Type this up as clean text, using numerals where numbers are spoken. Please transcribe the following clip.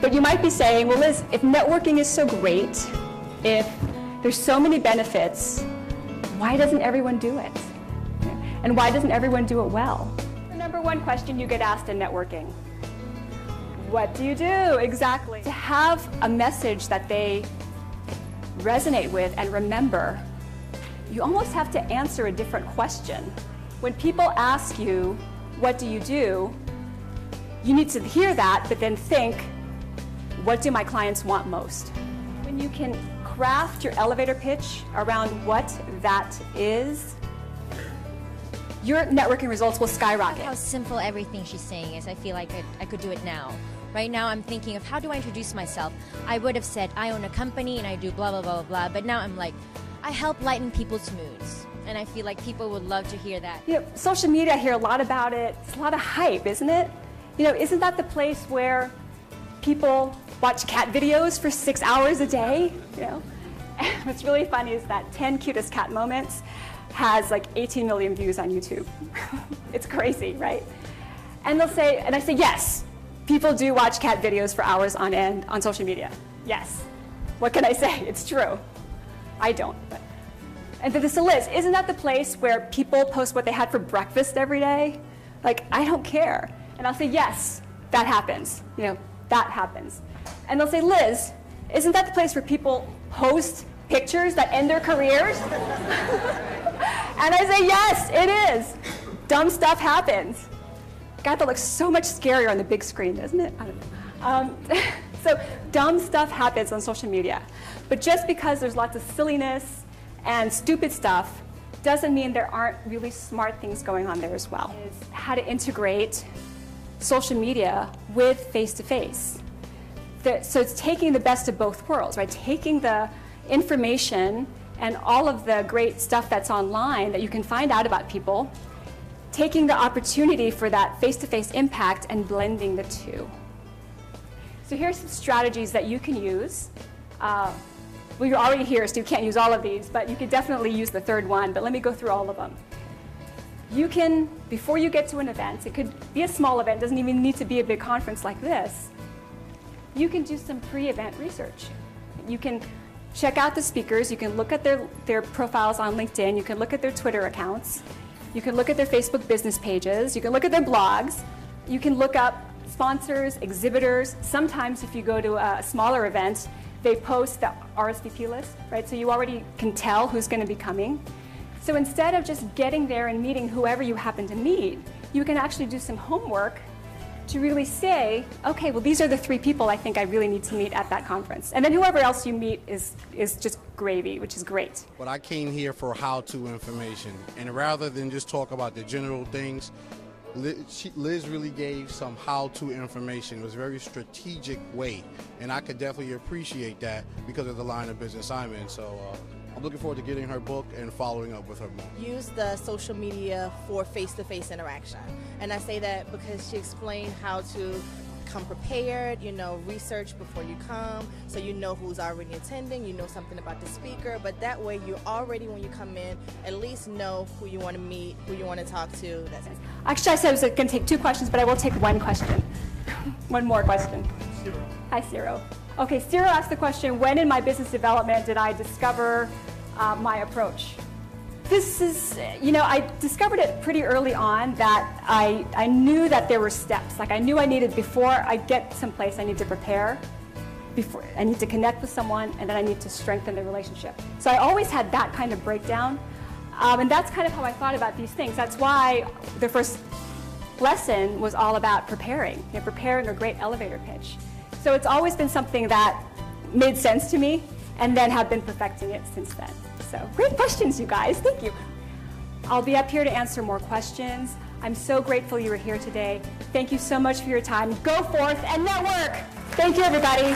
But you might be saying, well, Liz, if networking is so great, if there's so many benefits, why doesn't everyone do it? And why doesn't everyone do it well? The number one question you get asked in networking: what do you do exactly? To have a message that they resonate with and remember, you almost have to answer a different question. When people ask you, what do? You need to hear that, but then think, what do my clients want most? When you can craft your elevator pitch around what that is, your networking results will skyrocket. How simple everything she's saying is. I feel like I could do it now. Right now I'm thinking of how do I introduce myself. I would have said I own a company and I do blah, blah, blah, blah, but now I'm like, I help lighten people's moods. And I feel like people would love to hear that. You know, social media, I hear a lot about it. It's a lot of hype, isn't it? You know, isn't that the place where people watch cat videos for 6 hours a day? You know? And what's really funny is that 10 cutest cat moments has like 18 million views on YouTube. It's crazy, right? And they'll say, and I say, yes, people do watch cat videos for hours on end on social media. Yes. What can I say? It's true. I don't. But. And then this is Liz, isn't that the place where people post what they had for breakfast every day? Like, I don't care. And I'll say, yes, that happens. You know, that happens. And they'll say, Liz, isn't that the place where people post pictures that end their careers? And I say, yes, it is. Dumb stuff happens. God, that looks so much scarier on the big screen, doesn't it? I don't know. So dumb stuff happens on social media. But just because there's lots of silliness and stupid stuff doesn't mean there aren't really smart things going on there as well. It's how to integrate social media with face-to-face. So it's taking the best of both worlds, right? Taking the information and all of the great stuff that's online that you can find out about people, taking the opportunity for that face-to-face impact and blending the two. So here's some strategies that you can use. Well, you're already here, so you can't use all of these, but you could definitely use the third one, but let me go through all of them. You can, before you get to an event, it could be a small event, doesn't even need to be a big conference like this, you can do some pre-event research. You can check out the speakers, you can look at their profiles on LinkedIn, you can look at their Twitter accounts, you can look at their Facebook business pages, you can look at their blogs, you can look up sponsors, exhibitors. Sometimes if you go to a smaller event, they post the RSVP list, right? So you already can tell who's going to be coming. So instead of just getting there and meeting whoever you happen to meet, you can actually do some homework to really say, okay, well, these are the 3 people I think I really need to meet at that conference. And then whoever else you meet is just gravy, which is great. But I came here for how-to information. And rather than just talk about the general things, Liz really gave some how-to information. It was a very strategic way. And I could definitely appreciate that because of the line of business I'm in. So I'm looking forward to getting her book and following up with her more. Use the social media for face-to-face interaction. And I say that because she explained how to come prepared, you know, research before you come, so you know who's already attending, you know something about the speaker, but that way you already, when you come in, at least know who you want to meet, who you want to talk to. That's it. Actually, I said I was going to take 2 questions, but I will take 1 question. One more question. Ciro. Hi, Ciro. Okay, Ciro asked the question, when in my business development did I discover my approach? This is, you know, I discovered it pretty early on that I knew that there were steps. Like I knew I needed, before I get someplace, I need to prepare. Before I need to connect with someone, and then I need to strengthen the relationship. So I always had that kind of breakdown. And that's kind of how I thought about these things. That's why the first lesson was all about preparing, you know, preparing a great elevator pitch. So it's always been something that made sense to me, and then have been perfecting it since then. So great questions, you guys. Thank you. I'll be up here to answer more questions. I'm so grateful you were here today. Thank you so much for your time. Go forth and network. Thank you, everybody.